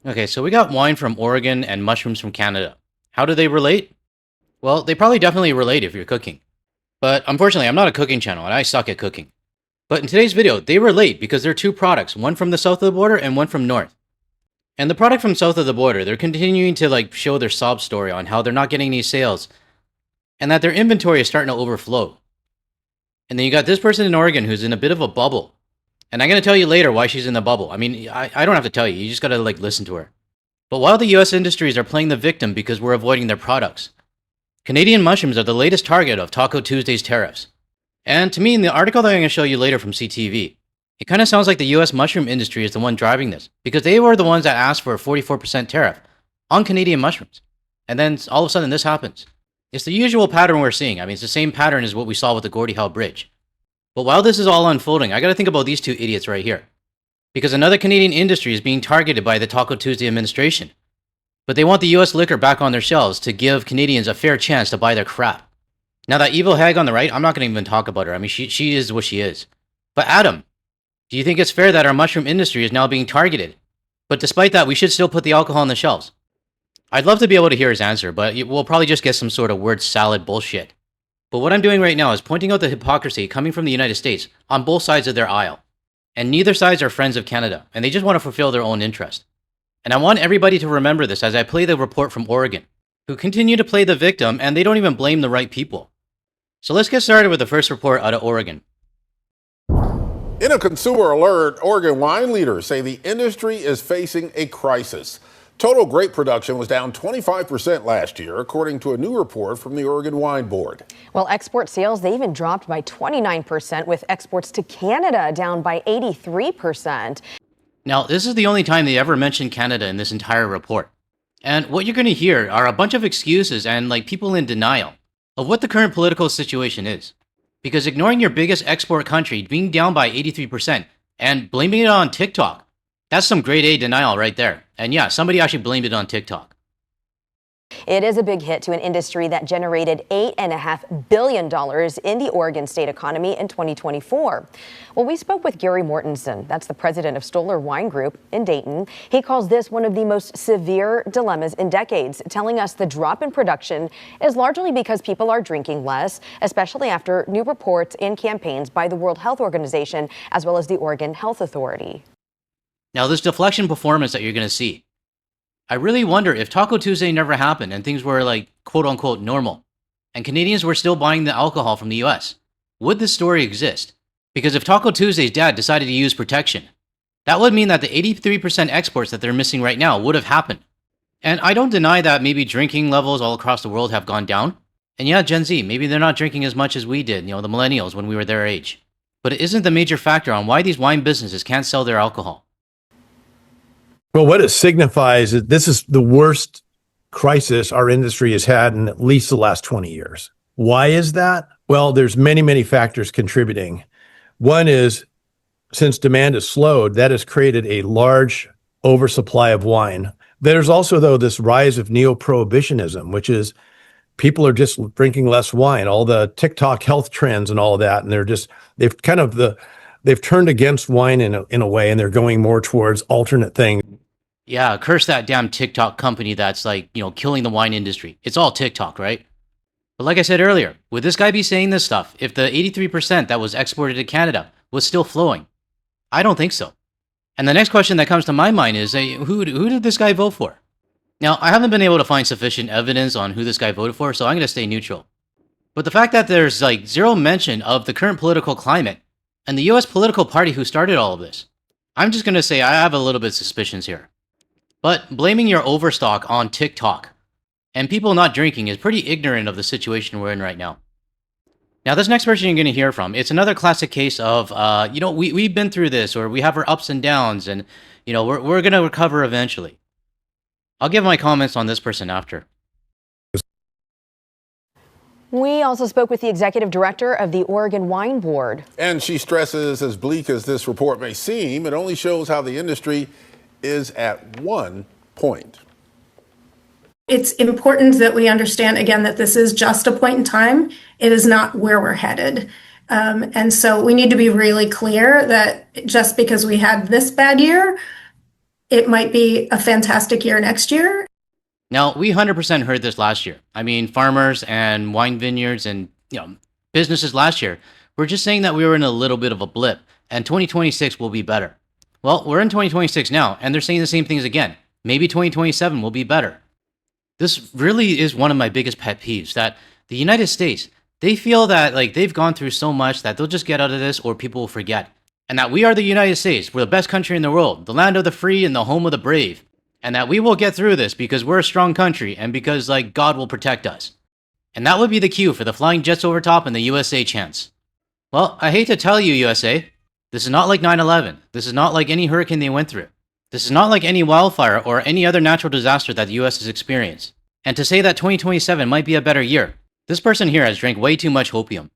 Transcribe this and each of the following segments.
Okay, so we got wine from Oregon and mushrooms from Canada. How do they relate? Well, they probably definitely relate if you're cooking. But unfortunately, I'm not a cooking channel and I suck at cooking. But in today's video, they relate because they're two products, one from the south of the border and one from north. And the product from south of the border, they're continuing to show their sob story on how they're not getting any sales and that their inventory is starting to overflow. And then you got this person in Oregon who's in a bit of a bubble. And I'm going to tell you later why she's in the bubble. I mean, I don't have to tell you. You just got to listen to her. But while the US industries are playing the victim because we're avoiding their products, Canadian mushrooms are the latest target of Taco Tuesday's tariffs. And to me, in the article that I'm going to show you later from CTV, it kind of sounds like the US mushroom industry is the one driving this, because they were the ones that asked for a 44% tariff on Canadian mushrooms. And then all of a sudden this happens. It's the usual pattern we're seeing. I mean, it's the same pattern as what we saw with the Gordie Howe Bridge. But while this is all unfolding, I got to think about these two idiots right here. Because another Canadian industry is being targeted by the Taco Tuesday administration. But they want the US liquor back on their shelves to give Canadians a fair chance to buy their crap. Now that evil hag on the right, I'm not going to even talk about her. I mean, she is what she is. But Adam, do you think it's fair that our mushroom industry is now being targeted? But despite that, we should still put the alcohol on the shelves. I'd love to be able to hear his answer, but we'll probably just get some sort of word salad bullshit. But what I'm doing right now is pointing out the hypocrisy coming from the United States on both sides of their aisle. And neither sides are friends of Canada, and they just want to fulfill their own interest. And I want everybody to remember this as I play the report from Oregon, who continue to play the victim, and they don't even blame the right people. So let's get started with the first report out of Oregon. In a consumer alert, Oregon wine leaders say the industry is facing a crisis. Total grape production was down 25% last year, according to a new report from the Oregon Wine Board. Well, export sales, they even dropped by 29%, with exports to Canada down by 83%. Now, this is the only time they ever mentioned Canada in this entire report. And what you're going to hear are a bunch of excuses and people in denial of what the current political situation is. Because ignoring your biggest export country being down by 83% and blaming it on TikTok, that's some grade A denial right there. And yeah, somebody actually blamed it on TikTok. It is a big hit to an industry that generated $8.5 billion in the Oregon state economy in 2024. Well, we spoke with Gary Mortensen. That's the president of Stoller Wine Group in Dayton. He calls this one of the most severe dilemmas in decades, telling us the drop in production is largely because people are drinking less, especially after new reports and campaigns by the World Health Organization as well as the Oregon Health Authority. Now, this deflection performance that you're going to see, I really wonder if Taco Tuesday never happened and things were quote unquote normal and Canadians were still buying the alcohol from the US, would this story exist? Because if Taco Tuesday's dad decided to use protection, that would mean that the 83% exports that they're missing right now would have happened. And I don't deny that maybe drinking levels all across the world have gone down. And yeah, Gen Z, maybe they're not drinking as much as we did, the millennials when we were their age. But it isn't the major factor on why these wine businesses can't sell their alcohol. Well, what it signifies is this is the worst crisis our industry has had in at least the last 20 years. Why is that? Well, there's many, many factors contributing. One is, since demand has slowed, that has created a large oversupply of wine. There's also, though, this rise of neo-prohibitionism, which is people are just drinking less wine, all the TikTok health trends and all of that. And they've turned against wine in a way, and they're going more towards alternate things. Yeah, curse that damn TikTok company that's killing the wine industry. It's all TikTok, right? But like I said earlier, would this guy be saying this stuff if the 83% that was exported to Canada was still flowing? I don't think so. And the next question that comes to my mind is, who did this guy vote for? Now, I haven't been able to find sufficient evidence on who this guy voted for, so I'm going to stay neutral. But the fact that there's zero mention of the current political climate and the US political party who started all of this, I'm just going to say I have a little bit of suspicions here. But blaming your overstock on TikTok and people not drinking is pretty ignorant of the situation we're in right now. Now, this next person you're going to hear from, it's another classic case of, we've been through this, or we have our ups and downs, and, we're going to recover eventually. I'll give my comments on this person after. We also spoke with the executive director of the Oregon Wine Board. And she stresses, as bleak as this report may seem, it only shows how the industry is at one point. It's important that we understand, again, that this is just a point in time. It is not where we're headed. And so we need to be really clear that just because we had this bad year, it might be a fantastic year next year. Now, we 100% heard this last year. I mean, farmers and wine vineyards and businesses last year were just saying that we were in a little bit of a blip and 2026 will be better. Well, we're in 2026 now, and they're saying the same things again. Maybe 2027 will be better. This really is one of my biggest pet peeves, that the United States, they feel that like they've gone through so much that they'll just get out of this or people will forget. And that we are the United States, we're the best country in the world, the land of the free and the home of the brave. And that we will get through this because we're a strong country and because like God will protect us. And that would be the cue for the flying jets over top and the USA chants. Well, I hate to tell you, USA, this is not like 9/11. This is not like any hurricane they went through. This is not like any wildfire or any other natural disaster that the US has experienced. And to say that 2027 might be a better year, this person here has drank way too much opium.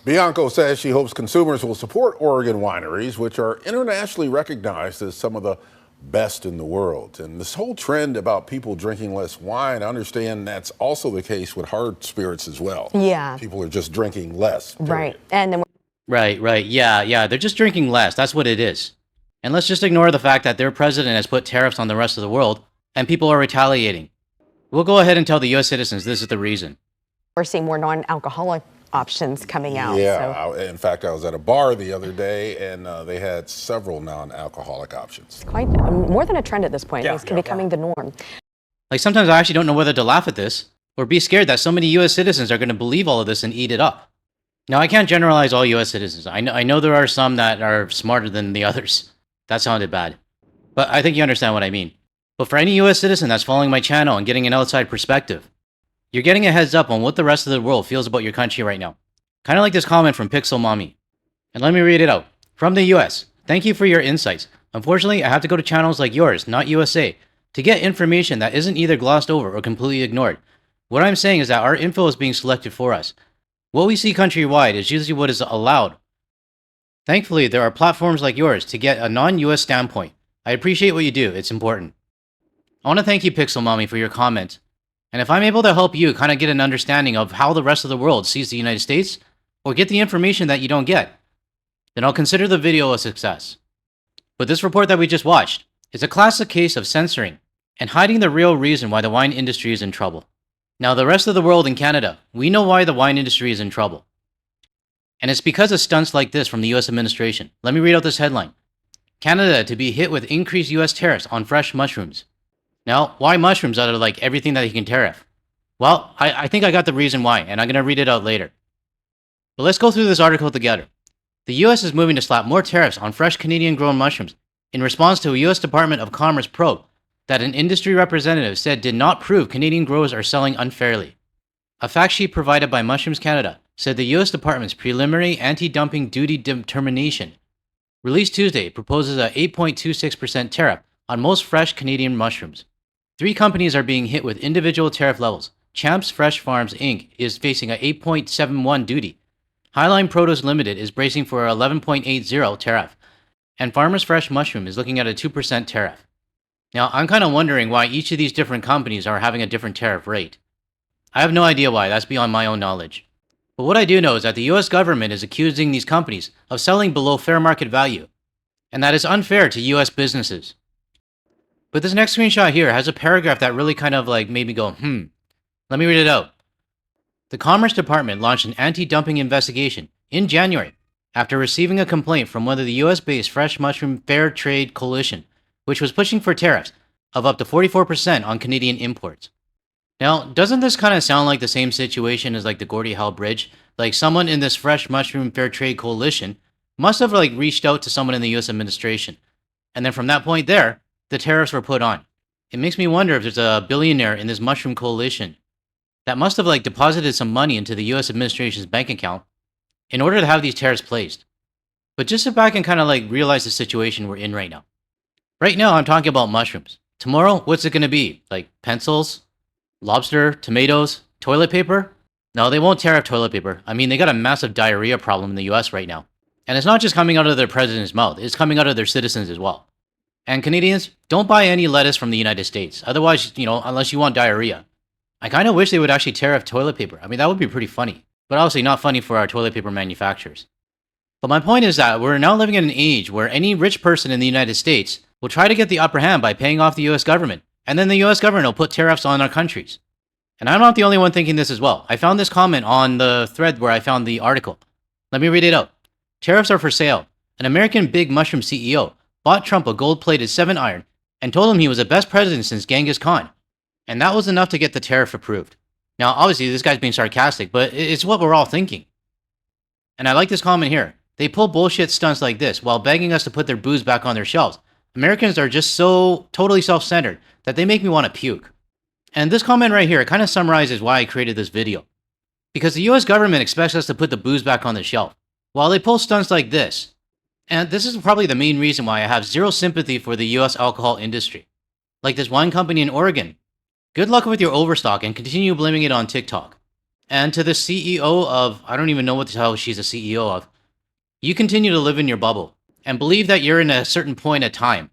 Bianco says she hopes consumers will support Oregon wineries, which are internationally recognized as some of the best in the world. And this whole trend about people drinking less wine, I understand that's also the case with hard spirits as well. Yeah. People are just drinking less. Period. Right. And then Right. Yeah. They're just drinking less. That's what it is. And let's just ignore the fact that their president has put tariffs on the rest of the world and people are retaliating. We'll go ahead and tell the US citizens this is the reason. we're seeing more non-alcoholic options coming out. Yeah, in fact, I was at a bar the other day and they had several non-alcoholic options. Quite more than a trend at this point. It's becoming the norm. Like sometimes I actually don't know whether to laugh at this or be scared that so many US citizens are going to believe all of this and eat it up. Now, I can't generalize all US citizens. I know there are some that are smarter than the others. That sounded bad. But I think you understand what I mean. But for any US citizen that's following my channel and getting an outside perspective, you're getting a heads up on what the rest of the world feels about your country right now. Kind of like this comment from Pixel Mommy. And let me read it out. From the US, thank you for your insights. Unfortunately, I have to go to channels like yours, not USA, to get information that isn't either glossed over or completely ignored. What I'm saying is that our info is being selected for us. What we see countrywide is usually what is allowed. Thankfully, there are platforms like yours to get a non-US standpoint. I appreciate what you do, it's important. I want to thank you, Pixel Mommy, for your comment. And if I'm able to help you kind of get an understanding of how the rest of the world sees the United States, or get the information that you don't get, then I'll consider the video a success. But this report that we just watched is a classic case of censoring and hiding the real reason why the wine industry is in trouble. Now, the rest of the world in Canada, we know why the wine industry is in trouble. And it's because of stunts like this from the US administration. Let me read out this headline. Canada to be hit with increased US tariffs on fresh mushrooms. Now, why mushrooms out of like everything that you can tariff? Well, I think I got the reason why, and I'm going to read it out later. But let's go through this article together. The US is moving to slap more tariffs on fresh Canadian-grown mushrooms in response to a US Department of Commerce probe that an industry representative said did not prove Canadian growers are selling unfairly. A fact sheet provided by Mushrooms Canada said the US Department's preliminary anti-dumping duty determination released Tuesday proposes a 8.26% tariff on most fresh Canadian mushrooms. 3 companies are being hit with individual tariff levels. Champs Fresh Farms Inc. is facing a 8.71 duty. Highline Produce Limited is bracing for a 11.80 tariff. And Farmers Fresh Mushroom is looking at a 2% tariff. Now, I'm kind of wondering why each of these different companies are having a different tariff rate. I have no idea why, that's beyond my own knowledge. But what I do know is that the US government is accusing these companies of selling below fair market value, and that is unfair to US businesses. But this next screenshot here has a paragraph that really kind of like made me go, Let me read it out. The Commerce Department launched an anti-dumping investigation in January after receiving a complaint from one of the US-based Fresh Mushroom Fair Trade Coalition, which was pushing for tariffs of up to 44% on Canadian imports. Now, doesn't this kind of sound like the same situation as like the Gordie Howe Bridge? Like someone in this Fresh Mushroom Fair Trade Coalition must have like reached out to someone in the US administration. And then from that point there, the tariffs were put on. It makes me wonder if there's a billionaire in this mushroom coalition that must have like deposited some money into the US administration's bank account in order to have these tariffs placed. But just sit back and kind of like realize the situation we're in right now. Right now, I'm talking about mushrooms. Tomorrow, what's it going to be? Like pencils, lobster, tomatoes, toilet paper? No, they won't tariff toilet paper. I mean, they got a massive diarrhea problem in the US right now. And it's not just coming out of their president's mouth, it's coming out of their citizens as well. And Canadians, don't buy any lettuce from the United States. Otherwise, unless you want diarrhea. I kind of wish they would actually tariff toilet paper. I mean, that would be pretty funny. But obviously not funny for our toilet paper manufacturers. But my point is that we're now living in an age where any rich person in the United States will try to get the upper hand by paying off the US government, and then the US government will put tariffs on our countries. And I'm not the only one thinking this as well. I found this comment on the thread where I found the article. Let me read it out. Tariffs are for sale. An American big mushroom CEO bought Trump a gold-plated 7-iron and told him he was the best president since Genghis Khan. And that was enough to get the tariff approved. Now, obviously, this guy's being sarcastic, but it's what we're all thinking. And I like this comment here. They pull bullshit stunts like this while begging us to put their booze back on their shelves. Americans are just so totally self-centered that they make me want to puke. And this comment right here kind of summarizes why I created this video. Because the US government expects us to put the booze back on the shelf, while they pull stunts like this. And this is probably the main reason why I have zero sympathy for the US alcohol industry. Like this wine company in Oregon. Good luck with your overstock and continue blaming it on TikTok. And to the CEO of, I don't even know what the hell she's a CEO of, you continue to live in your bubble and believe that you're in a certain point of time.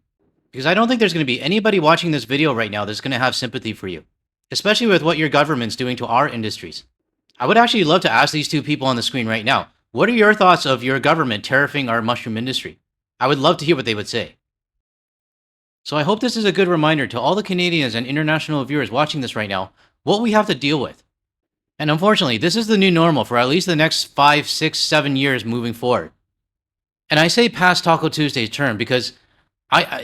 Because I don't think there's going to be anybody watching this video right now that's going to have sympathy for you, especially with what your government's doing to our industries. I would actually love to ask these two people on the screen right now, what are your thoughts of your government tariffing our mushroom industry? I would love to hear what they would say. So I hope this is a good reminder to all the Canadians and international viewers watching this right now, what we have to deal with. And unfortunately, this is the new normal for at least the next 5, 6, 7 years moving forward. And I say past Taco Tuesday's term because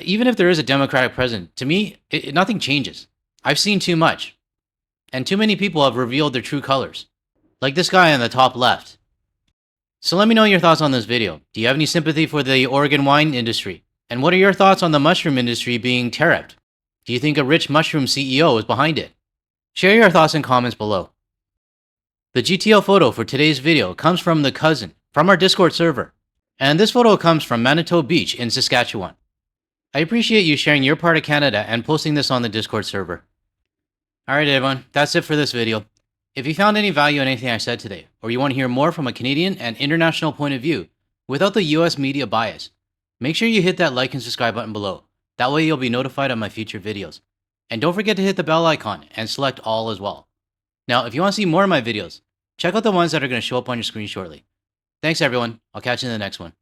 even if there is a Democratic president, to me, nothing changes. I've seen too much. And too many people have revealed their true colors. Like this guy on the top left. So let me know your thoughts on this video. Do you have any sympathy for the Oregon wine industry? And what are your thoughts on the mushroom industry being tariffed? Do you think a rich mushroom CEO is behind it? Share your thoughts in comments below. The GTL photo for today's video comes from the cousin from our Discord server. And this photo comes from Manitoba Beach in Saskatchewan. I appreciate you sharing your part of Canada and posting this on the Discord server. Alright everyone, that's it for this video. If you found any value in anything I said today, or you want to hear more from a Canadian and international point of view, without the US media bias, make sure you hit that like and subscribe button below. That way you'll be notified of my future videos. And don't forget to hit the bell icon and select all as well. Now, if you want to see more of my videos, check out the ones that are going to show up on your screen shortly. Thanks everyone, I'll catch you in the next one.